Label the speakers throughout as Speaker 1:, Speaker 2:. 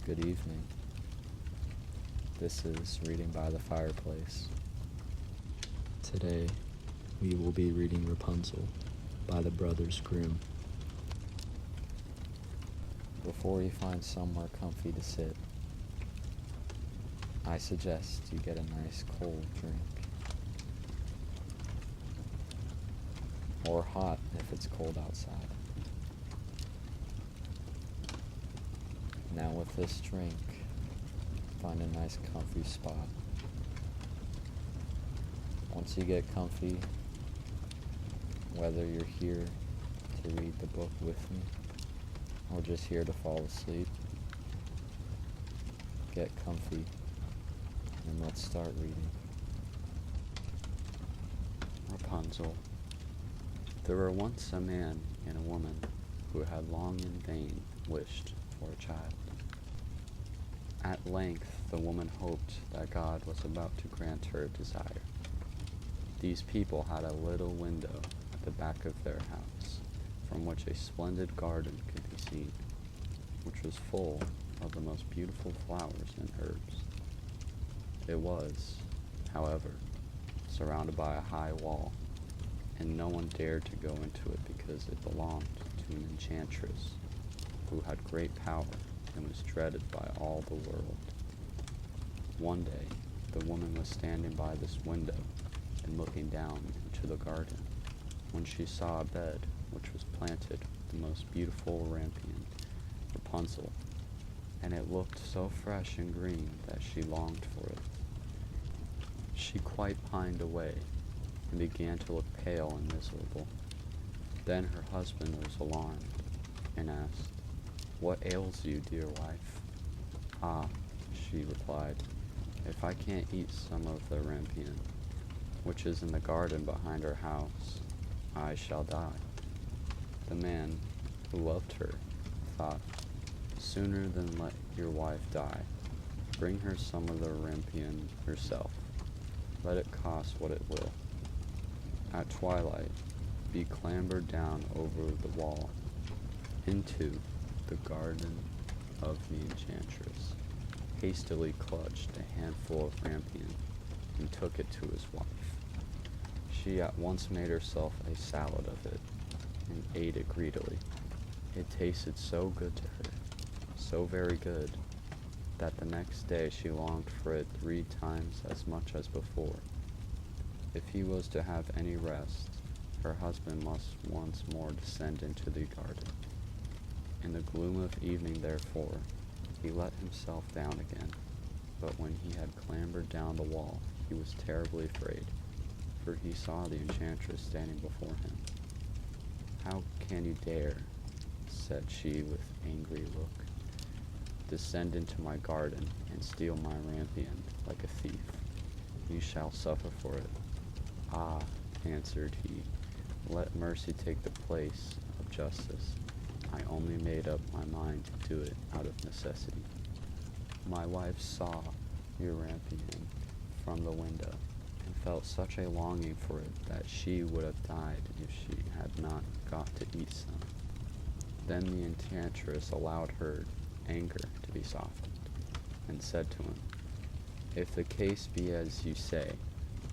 Speaker 1: Good evening. This is Reading by the Fireplace. Today, we will be reading Rapunzel by the Brothers Grimm. Before you find somewhere comfy to sit, I suggest you get a nice cold drink. Or hot if it's cold outside. Now with this drink, find a nice comfy spot. Once you get comfy, whether you're here to read the book with me or just here to fall asleep, get comfy and let's start reading. Rapunzel. There were once a man and a woman who had long in vain wished for a child. At length, the woman hoped that God was about to grant her a desire. These people had a little window at the back of their house, from which a splendid garden could be seen, which was full of the most beautiful flowers and herbs. It was, however, surrounded by a high wall, and no one dared to go into it because it belonged to an enchantress who had great power and was dreaded by all the world. One day, the woman was standing by this window and looking down into the garden when she saw a bed which was planted with the most beautiful rampion, Rapunzel, and it looked so fresh and green that she longed for it. She quite pined away and began to look pale and miserable. Then her husband was alarmed and asked, "What ails you, dear wife?" "Ah," she replied, "if I can't eat some of the rampion, which is in the garden behind our house, I shall die." The man, who loved her, thought, "Sooner than let your wife die, bring her some of the rampion herself, let it cost what it will." At twilight, he clambered down over the wall into the garden of the enchantress, hastily clutched a handful of rampion and took it to his wife. She at once made herself a salad of it and ate it greedily. It tasted so good to her, so very good, that the next day she longed for it 3 times as much as before. If he was to have any rest, her husband must once more descend into the garden. In the gloom of evening, therefore, he let himself down again, but when he had clambered down the wall, he was terribly afraid, for he saw the enchantress standing before him. "How can you dare," said she with angry look, "descend into my garden and steal my rampion like a thief? You shall suffer for it." "Ah," answered he, "let mercy take the place of justice. I only made up my mind to do it out of necessity. My wife saw your rampion from the window and felt such a longing for it that she would have died if she had not got to eat some." Then the enchantress allowed her anger to be softened and said to him, "If the case be as you say,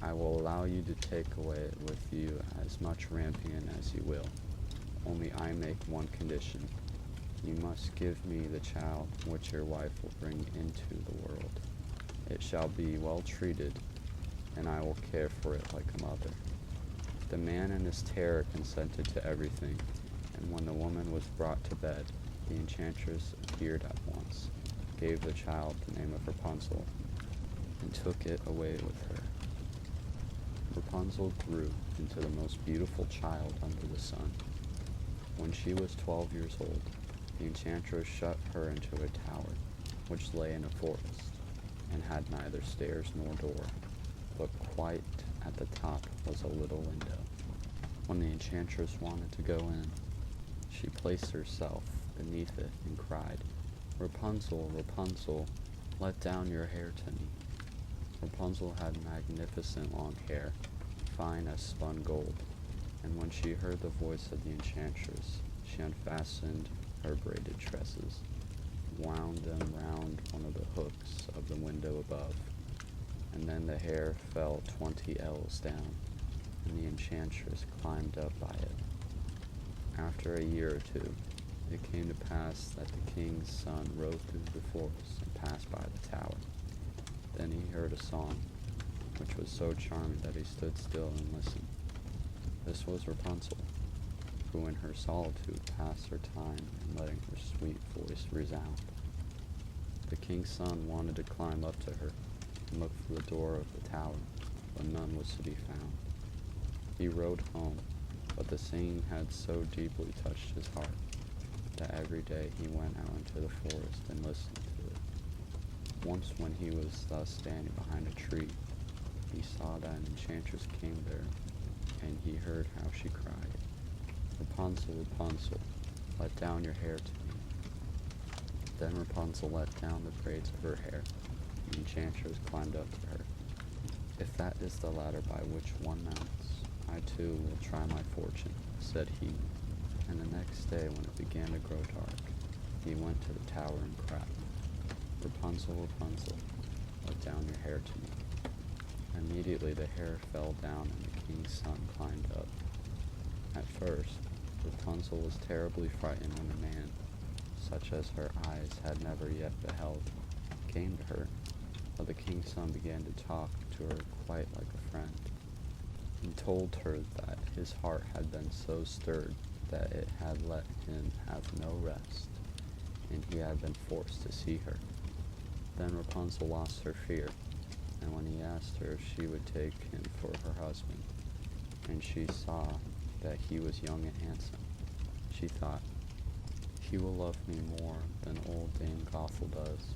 Speaker 1: I will allow you to take away with you as much rampion as you will. Only I make one condition. You must give me the child which your wife will bring into the world. It shall be well treated, and I will care for it like a mother." The man in his terror consented to everything, and when the woman was brought to bed, the enchantress appeared at once, gave the child the name of Rapunzel, and took it away with her. Rapunzel grew into the most beautiful child under the sun. When she was 12 years old, the enchantress shut her into a tower, which lay in a forest, and had neither stairs nor door, but quite at the top was a little window. When the enchantress wanted to go in, she placed herself beneath it and cried, "Rapunzel, Rapunzel, let down your hair to me." Rapunzel had magnificent long hair, fine as spun gold, and when she heard the voice of the enchantress, she unfastened her braided tresses. wound them round one of the hooks of the window above, and then the hair fell 20 ells down, and the enchantress climbed up by it. After a year or two, it came to pass that the king's son rode through the forest and passed by the tower. Then he heard a song, which was so charming that he stood still and listened. This was Rapunzel, who in her solitude passed her time in letting her sweet voice resound. The king's son wanted to climb up to her and look for the door of the tower, but none was to be found. He rode home, but the singing had so deeply touched his heart that every day he went out into the forest and listened to it. Once when he was thus standing behind a tree, he saw that an enchantress came there, and he heard how she cried, "Rapunzel, Rapunzel, let down your hair to me." Then Rapunzel let down the braids of her hair, and the enchantress climbed up to her. "If that is the ladder by which one mounts, I too will try my fortune," said he, and the next day when it began to grow dark, he went to the tower and cried, "Rapunzel, Rapunzel, let down your hair to me." Immediately the hair fell down and the king's son climbed up. At first, Rapunzel was terribly frightened when a man, such as her eyes had never yet beheld, came to her, but the king's son began to talk to her quite like a friend. He told her that his heart had been so stirred that it had let him have no rest, and he had been forced to see her. Then Rapunzel lost her fear, and when he asked her if she would take him for her husband, and she saw that he was young and handsome, she thought, "He will love me more than old Dame Gothel does,"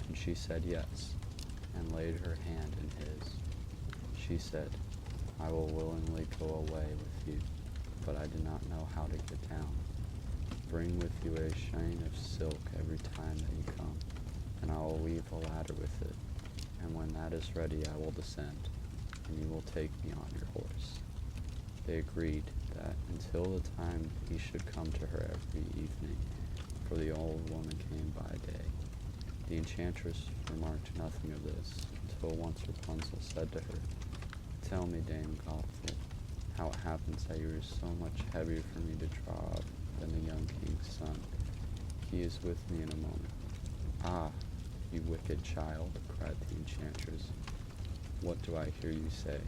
Speaker 1: and she said yes, and laid her hand in his. She said, "I will willingly go away with you, but I do not know how to get down. Bring with you a skein of silk every time that you come, and I will weave a ladder with it, and when that is ready I will descend, and you will take me on your horse." They agreed that until the time he should come to her every evening, for the old woman came by day. The enchantress remarked nothing of this, until once Rapunzel said to her, "Tell me, Dame Gothel, how it happens that you are so much heavier for me to draw up than the young king's son. He is with me in a moment." "Ah, you wicked child," cried the enchantress, "what do I hear you say?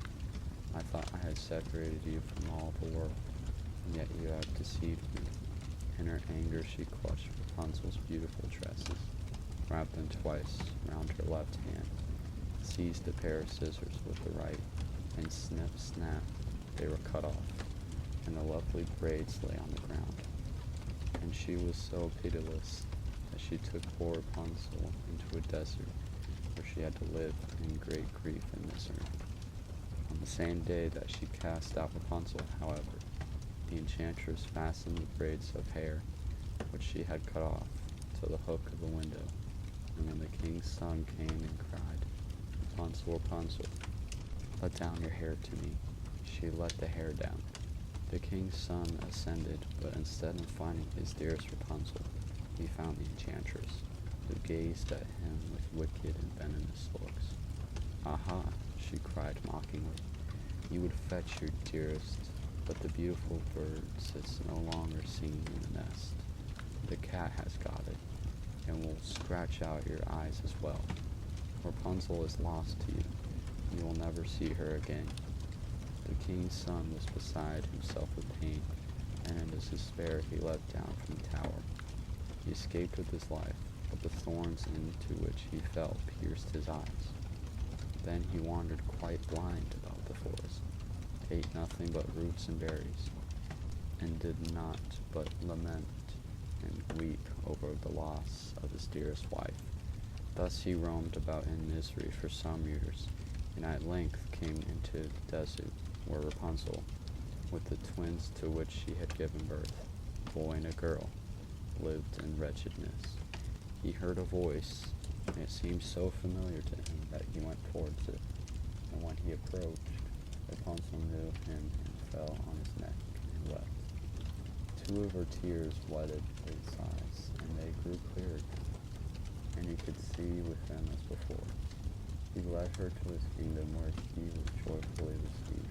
Speaker 1: I thought I had separated you from all the world, and yet you have deceived me." In her anger she clutched Rapunzel's beautiful tresses, wrapped them twice round her left hand, seized a pair of scissors with the right, and snip, snap, they were cut off, and the lovely braids lay on the ground. And she was so pitiless that she took poor Rapunzel into a desert, where she had to live in great grief and misery. On the same day that she cast out Rapunzel, however, the enchantress fastened the braids of hair, which she had cut off, to the hook of the window, and when the king's son came and cried, "Rapunzel, Rapunzel, let down your hair to me," she let the hair down. The king's son ascended, but instead of finding his dearest Rapunzel, he found the enchantress, who gazed at him with wicked and venomous looks. "Aha!" she cried mockingly, "you would fetch your dearest, but the beautiful bird sits no longer singing in the nest. The cat has got it, and will scratch out your eyes as well. Rapunzel is lost to you. You will never see her again." The king's son was beside himself with pain, and in his despair he leapt down from the tower. He escaped with his life, but the thorns into which he fell pierced his eyes. Then he wandered quite blind about the forest, ate nothing but roots and berries, and did not but lament and weep over the loss of his dearest wife. Thus he roamed about in misery for some years, and at length came into the desert, where Rapunzel, with the twins to which she had given birth, a boy and a girl, lived in wretchedness. He heard a voice, and it seemed so familiar to him that he went towards it, and when he approached, Rapunzel knew him and fell on his neck and wept. Two of her tears wetted his eyes, and they grew clear again. could see with them as before. He led her to his kingdom where he was joyfully received.